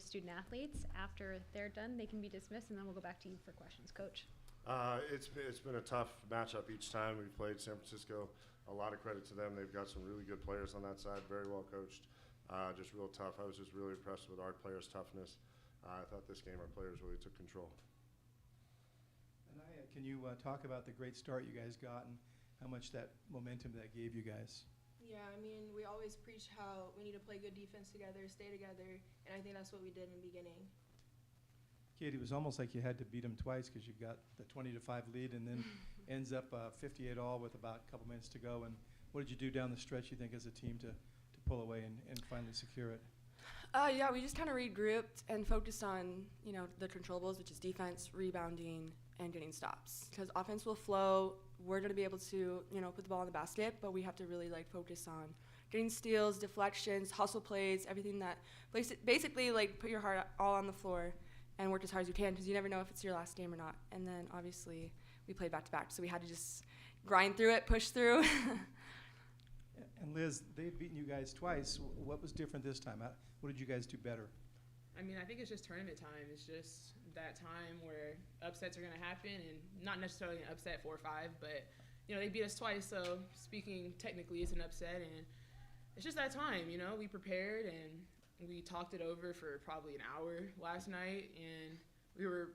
with student athletes. After they're done, they can be dismissed, and then we'll go back to you for questions. Coach. It's been a tough matchup each time we've played San Francisco. A lot of credit to them. They've got some really good players on that side, very well coached, just real tough. I was just really impressed with our players' toughness. I thought this game our players really took control. Anaya, can you talk about the great start you guys got and how much that momentum that gave you guys? Yeah, I mean, we always preach how we need to play good defense together, stay together, and I think that's what we did in the beginning. Katie, it was almost like you had to beat them twice because you got the 20-5 lead and then ends up 58-all with about a couple minutes to go. And what did you do down the stretch, you think, as a team to pull away and finally secure it? Yeah, we just kind of regrouped and focused on, the controllables, which is defense, rebounding, and getting stops. Because offense will flow. We're going to be able to, put the ball in the basket, but we have to really, focus on getting steals, deflections, hustle plays, everything that basically, put your heart all on the floor and work as hard as you can because you never know if it's your last game or not. And then, obviously, we played back-to-back, so we had to just grind through it, push through. And Liz, they've beaten you guys twice. What was different this time? What did you guys do better? I mean, I think it's just tournament time. It's just that time where upsets are going to happen, and not necessarily an upset 4-5, but, they beat us twice, so speaking technically it's an upset, and it's just that time, we prepared, and we talked it over for probably an hour last night, and we were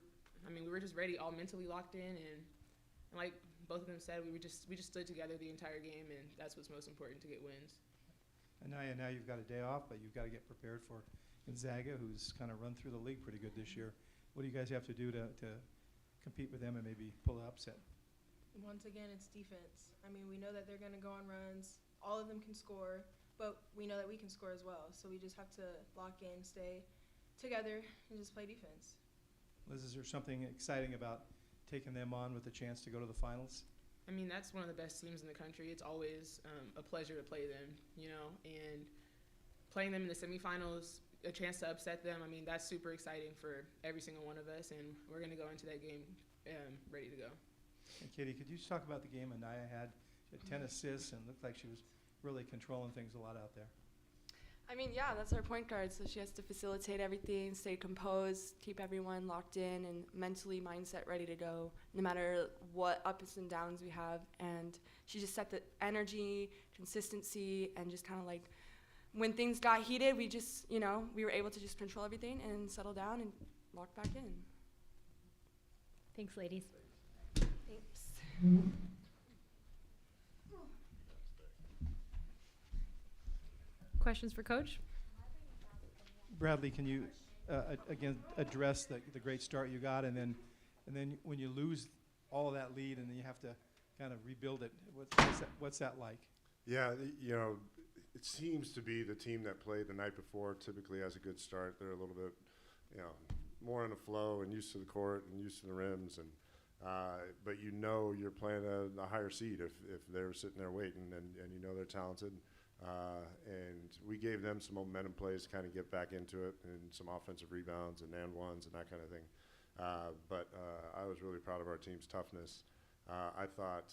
just ready, all mentally locked in, and like both of them said, we just stood together the entire game, and that's what's most important to get wins. And now you've got a day off, but you've got to get prepared for Gonzaga, who's kind of run through the league pretty good this year. What do you guys have to do to compete with them and maybe pull an upset? Once again, it's defense. I mean, we know that they're going to go on runs. All of them can score, but we know that we can score as well. So we just have to lock in, stay together, and just play defense. Liz, is there something exciting about taking them on with a chance to go to the finals? I mean, that's one of the best teams in the country. It's always a pleasure to play them, and playing them in the semifinals, a chance to upset them, I mean, that's super exciting for every single one of us, and we're going to go into that game ready to go. And Katie, could you just talk about the game Anaya had? She had 10 assists and looked like she was really controlling things a lot out there. I mean, yeah, that's our point guard, so she has to facilitate everything, stay composed, keep everyone locked in and mentally mindset ready to go, no matter what ups and downs we have. And she just set the energy, consistency, and just kind of when things got heated, we just, we were able to just control everything and settle down and lock back in. Thanks, ladies. Thanks. Questions for Coach? Bradley, can you again address the great start you got, and then when you lose all of that lead and then you have to kind of rebuild it, what's that like? Yeah, it seems to be the team that played the night before typically has a good start. They're a little bit, more in the flow and used to the court and used to the rims, and but you're playing a higher seed if they're sitting there waiting, and they're talented. And we gave them some momentum plays to kind of get back into it, and some offensive rebounds and ones and that kind of thing. But I was really proud of our team's toughness. I thought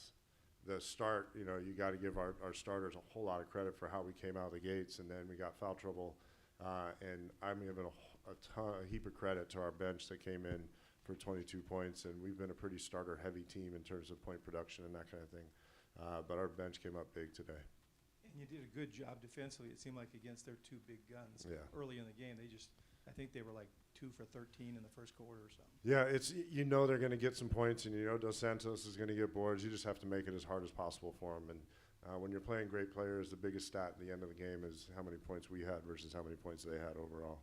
the start, you got to give our starters a whole lot of credit for how we came out of the gates, and then we got foul trouble. And I'm giving a heap of credit to our bench that came in for 22 points, and we've been a pretty starter-heavy team in terms of point production and that kind of thing. But our bench came up big today. And you did a good job defensively, it seemed like, against their two big guns. Yeah. Early in the game. I think they were 2 for 13 in the first quarter or something. Yeah, it's they're going to get some points, and Dos Santos is going to get boards. You just have to make it as hard as possible for them. And when you're playing great players, the biggest stat at the end of the game is how many points we had versus how many points they had overall.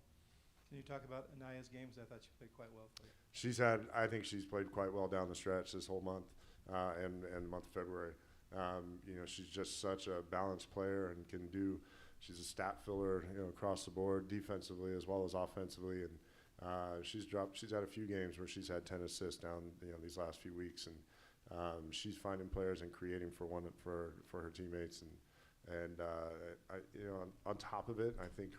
Can you talk about Anaya's games? I thought she played quite well for you. I think she's played quite well down the stretch this whole month and the month of February. She's just such a balanced player and she's a stat filler, across the board, defensively as well as offensively. And she's had a few games where she's had 10 assists down, these last few weeks. And she's finding players and creating for her teammates. And on top of it, I think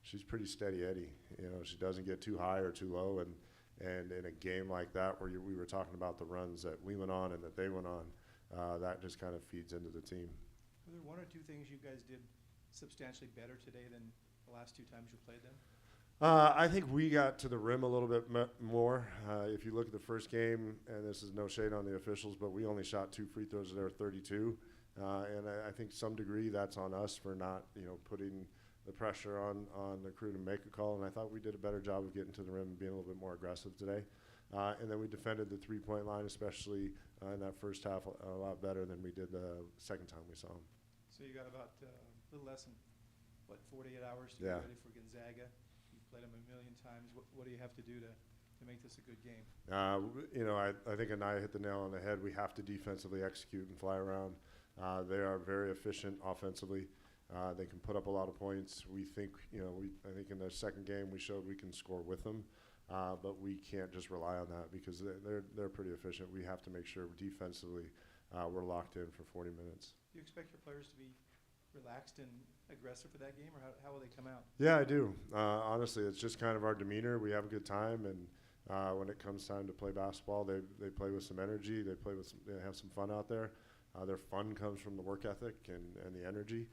she's pretty steady Eddie. She doesn't get too high or too low. And in a game like that where we were talking about the runs that we went on and that they went on, that just kind of feeds into the team. Were there one or two things you guys did substantially better today than the last two times you played them? I think we got to the rim a little bit more. If you look at the first game, and this is no shade on the officials, but we only shot 2 free throws. There were 32, and I think some degree that's on us for not, putting the pressure on the crew to make a call. And I thought we did a better job of getting to the rim and being a little bit more aggressive today. And then we defended the 3-point line, especially in that first half, a lot better than we did the second time we saw them. So you got about a little less than, 48 hours to Yeah. get ready for Gonzaga. You've played them a million times. What do you have to do to make this a good game? I think Anaya hit the nail on the head. We have to defensively execute and fly around. They are very efficient offensively. They can put up a lot of points. We think, I think in the second game we showed we can score with them, but we can't just rely on that because they're pretty efficient. We have to make sure defensively we're locked in for 40 minutes. Do you expect your players to be relaxed and aggressive for that game, or how will they come out? Yeah, I do. Honestly, it's just kind of our demeanor. We have a good time, and when it comes time to play basketball, they play with some energy. They have some fun out there. Their fun comes from the work ethic and the energy.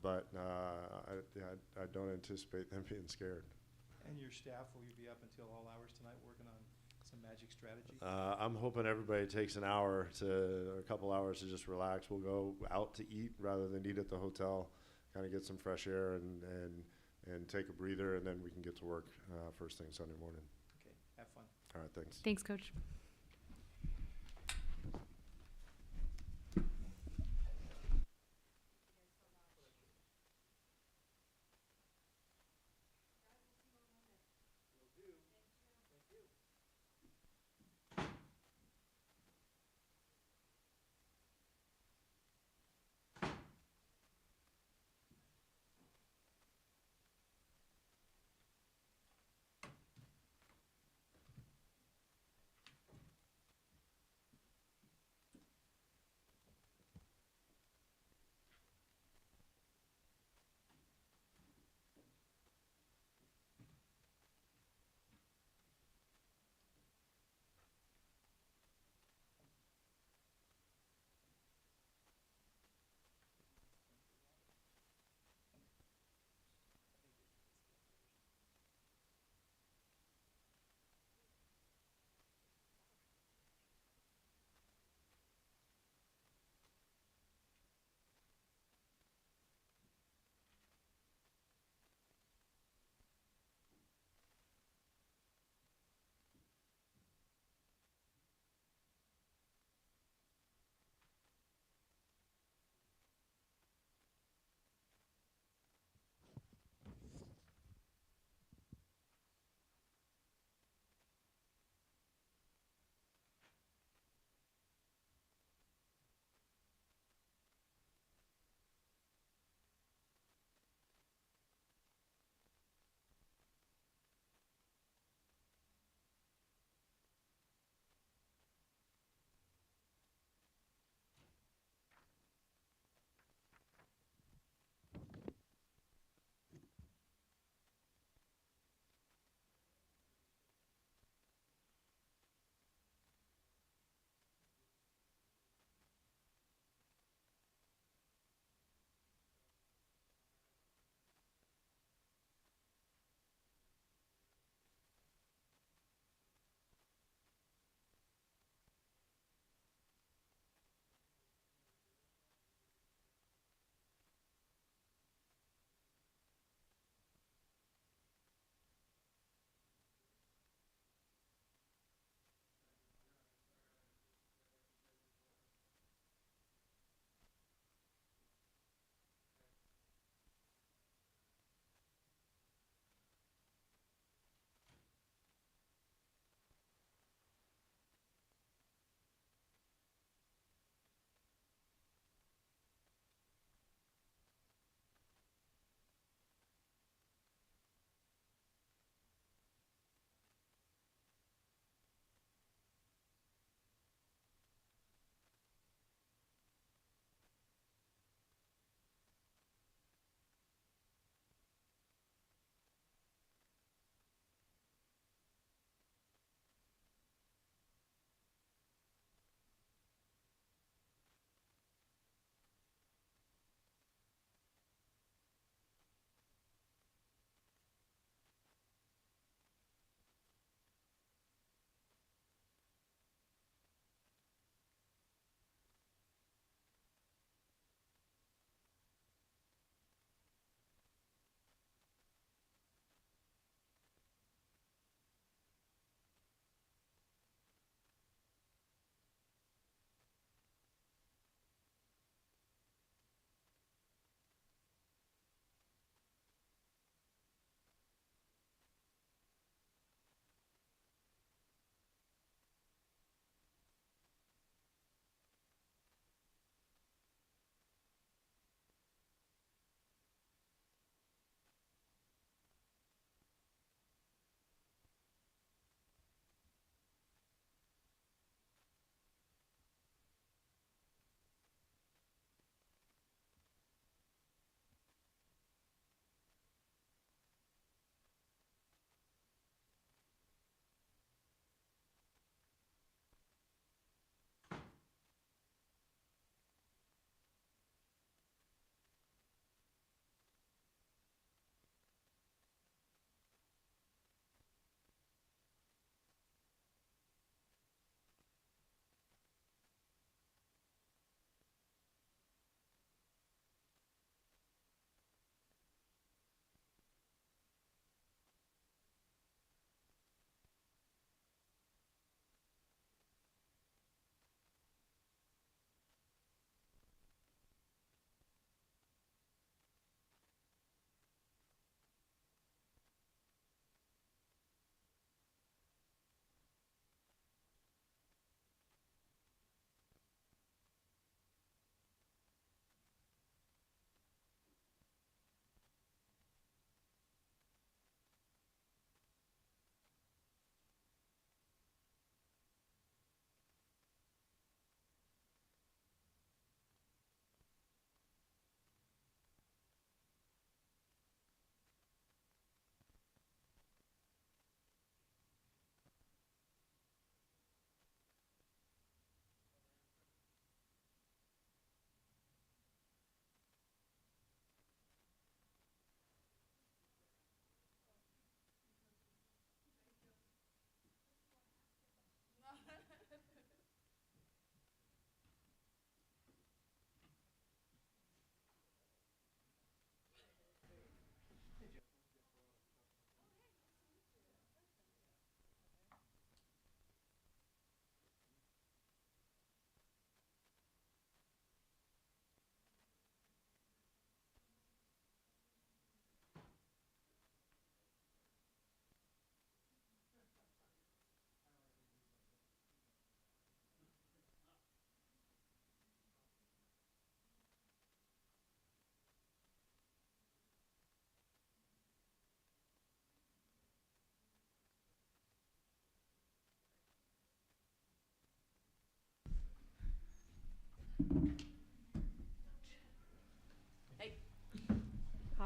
But I don't anticipate them being scared. And your staff, will you be up until all hours tonight working on some magic strategy? I'm hoping everybody takes an hour or a couple hours to just relax. We'll go out to eat rather than eat at the hotel, kind of get some fresh air and take a breather, and then we can get to work first thing Sunday morning. Okay, have fun. All right, thanks. Thanks, Coach.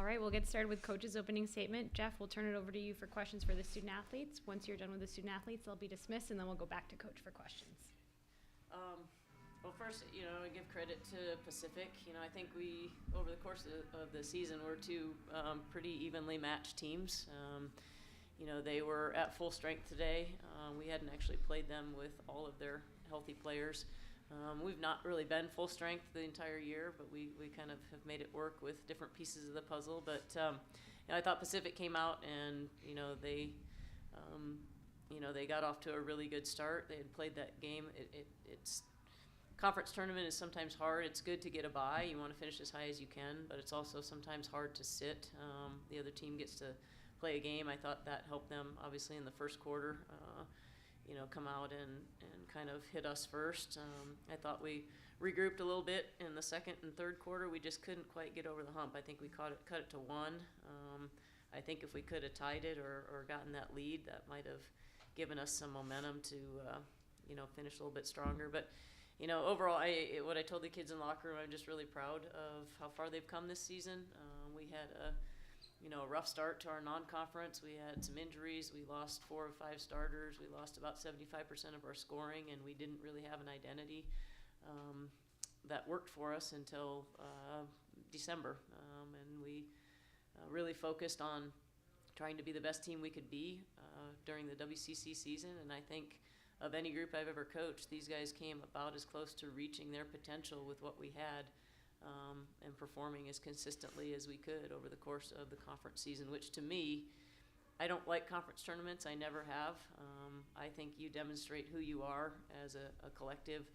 right, we'll get started with Coach's opening statement. Jeff, we'll turn it over to you for questions for the student athletes. Once you're done with the student athletes, they'll be dismissed, and then we'll go back to Coach for questions. Well, first, I give credit to Pacific. I think we, over the course of the season, were two pretty evenly matched teams. They were at full strength today. We hadn't actually played them with all of their healthy players. We've not really been full strength the entire year, but we kind of have made it work with different pieces of the puzzle. But I thought Pacific came out and they got off to a really good start. They had played that game. It's conference tournament is sometimes hard. It's good to get a bye. You want to finish as high as you can, but it's also sometimes hard to sit. The other team gets to play a game. I thought that helped them obviously in the first quarter. Come out and kind of hit us first. I thought we regrouped a little bit in the second and third quarter. We just couldn't quite get over the hump. I think we cut it to 1. I think if we could have tied it or gotten that lead, that might have given us some momentum to finish a little bit stronger. But overall, what I told the kids in the locker room, I'm just really proud of how far they've come this season. We had a rough start to our non-conference. We had some injuries. We lost 4 of 5 starters. We lost about 75% of our scoring, and we didn't really have an identity that worked for us until December. And we really focused on trying to be the best team we could be during the WCC season. And I think of any group I've ever coached, these guys came about as close to reaching their potential with what we had. And performing as consistently as we could over the course of the conference season, which to me, I don't like conference tournaments. I never have. I think you demonstrate who you are as a collective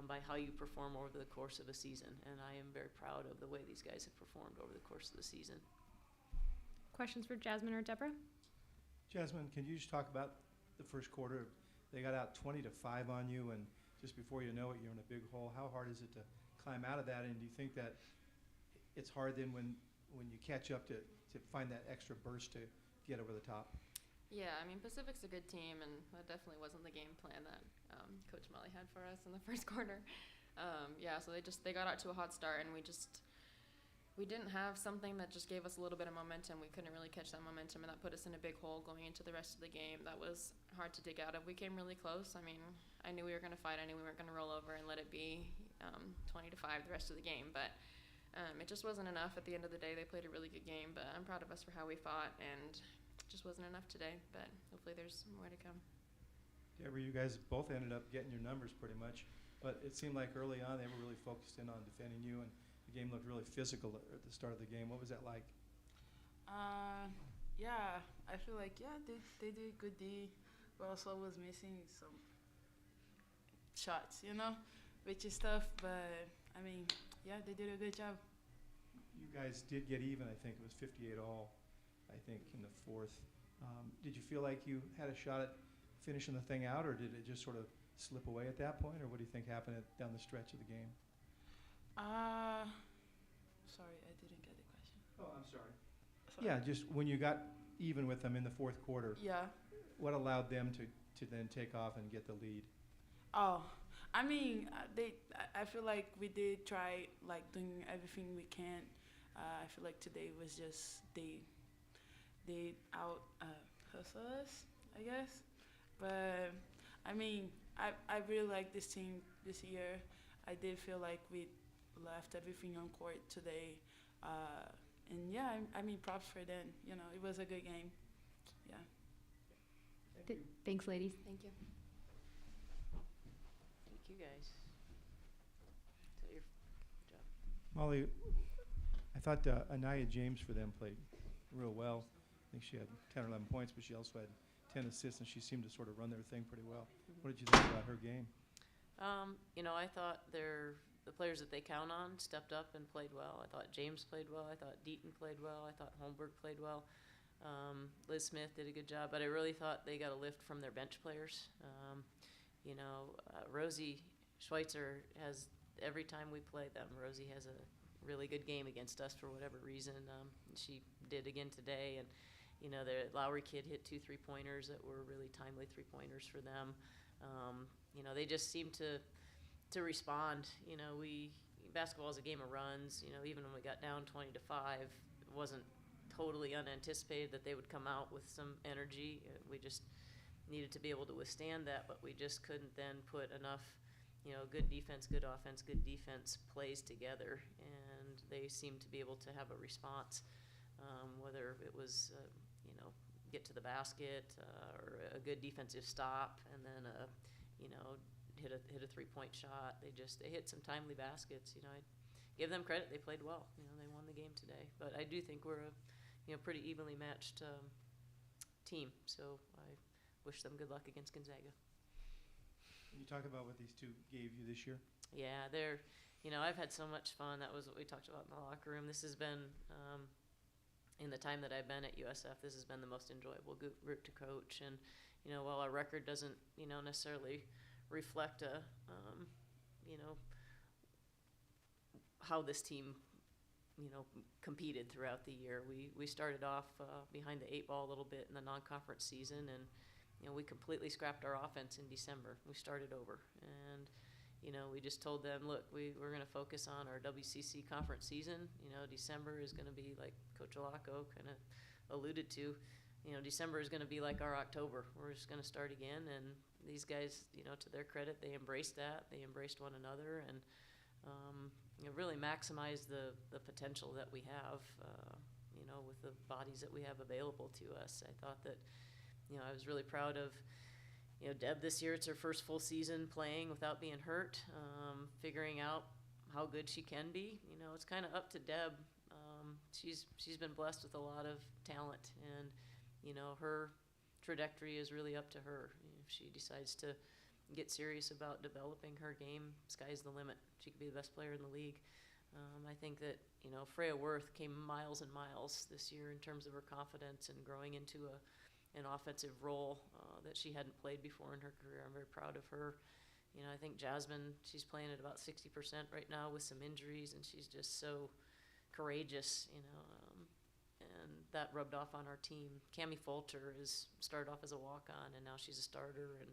by how you perform over the course of a season. And I am very proud of the way these guys have performed over the course of the season. Questions for Jasmine or Deborah? Jasmine, can you just talk about the first quarter? They got out 20-5 on you, and just before you know it, you're in a big hole. How hard is it to climb out of that, and do you think that it's hard then when you catch up to find that extra burst to get over the top? Yeah, Pacific's a good team, and that definitely wasn't the game plan that Coach Molly had for us in the first quarter. So they got out to a hot start, and we didn't have something that just gave us a little bit of momentum. We couldn't really catch that momentum, and that put us in a big hole going into the rest of the game. That was hard to dig out of. We came really close. I knew we were going to fight. I knew we weren't going to roll over and let it be 20-5 the rest of the game. But it just wasn't enough. At the end of the day, they played a really good game. But I'm proud of us for how we fought, and it just wasn't enough today. But hopefully there's more to come. Deborah, you guys both ended up getting your numbers pretty much. But it seemed like early on they were really focused in on defending you, and the game looked really physical at the start of the game. What was that like? I feel like they did good D, but also was missing some shots, which is tough. But they did a good job. You guys did get even. I think it was 58 all. I think in the fourth. Did you feel like you had a shot at finishing the thing out, or did it just sort of slip away at that point, or what do you think happened down the stretch of the game? Sorry, I didn't get the question. Oh, I'm sorry. Yeah, just when you got even with them in the fourth quarter, Yeah. what allowed them to then take off and get the lead? Oh, I feel like we did try doing everything we can. I feel like today was just they out hustle us, I guess. But I really like this team this year. I did feel like we left everything on court today. Props for them. It was a good game. Yeah. Thank you. Thanks, ladies. Thank you. Thank you guys. So good job. Molly, I thought Anaya James for them played real well. I think she had 10 or 11 points, but she also had 10 assists, and she seemed to sort of run their thing pretty well. What did you think about her game? I thought the players that they count on stepped up and played well. I thought James played well. I thought Deaton played well. I thought Holmberg played well. Liz Smith did a good job, but I really thought they got a lift from their bench players. Rosie Schweitzer has, every time we play them, Rosie has a really good game against us for whatever reason. She did again today, and the Lowry kid hit 2 3-pointers that were really timely 3-pointers for them. They just seem to respond. Basketball is a game of runs. Even when we got down 20-5, wasn't totally unanticipated that they would come out with some energy. We just needed to be able to withstand that, but we just couldn't then put enough, good defense, good offense, good defense plays together, and they seemed to be able to have a response, whether it was, get to the basket or a good defensive stop, and then hit a 3-point shot. They hit some timely baskets. I give them credit; they played well. They won the game today. But I do think we're a pretty evenly matched team. So I wish them good luck against Gonzaga. Can you talk about what these two gave you this year? Yeah, they're. I've had so much fun. That was what we talked about in the locker room. This has been. In the time that I've been at USF, this has been the most enjoyable group to coach. And, while our record doesn't, necessarily reflect how this team, competed throughout the year. We started off behind the 8 ball a little bit in the non-conference season, and, we completely scrapped our offense in December. We started over. And, we just told them, look, we're going to focus on our WCC conference season. December is going to be, like Coach Olaco kind of alluded to, December is going to be like our October. We're just going to start again. And these guys, to their credit, they embraced that. They embraced one another and, really maximized the potential that we have, with the bodies that we have available to us. I thought that, I was really proud of, Deb this year. It's her first full season playing without being hurt, figuring out how good she can be. It's kind of up to Deb. She's been blessed with a lot of talent, and, her trajectory is really up to her. If she decides to get serious about developing her game, sky's the limit. She could be the best player in the league. I think that, Freya Worth came miles and miles this year in terms of her confidence and growing into an offensive role that she hadn't played before in her career. I'm very proud of her. I think Jasmine, she's playing at about 60% right now with some injuries, and she's just so courageous, and that rubbed off on our team. Cammie Falter has started off as a walk-on, and now she's a starter and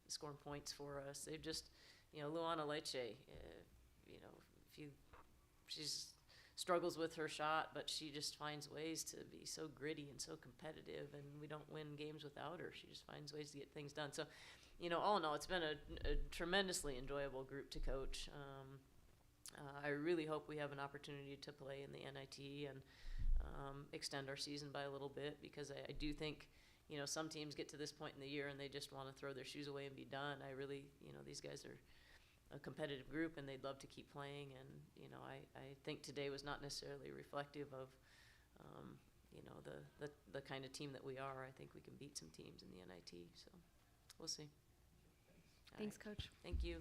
scoring points for us. They've just, Luana Leche, she's struggles with her shot, but she just finds ways to be so gritty and so competitive, and we don't win games without her. She just finds ways to get things done. So, all in all, it's been a tremendously enjoyable group to coach. I really hope we have an opportunity to play in the NIT and extend our season by a little bit, because I do think, some teams get to this point in the year and they just want to throw their shoes away and be done. I really, these guys are a competitive group and they'd love to keep playing, and I think today was not necessarily reflective of the kind of team that we are. I think we can beat some teams in the NIT, so we'll see. Thanks, All right. Coach. Thank you.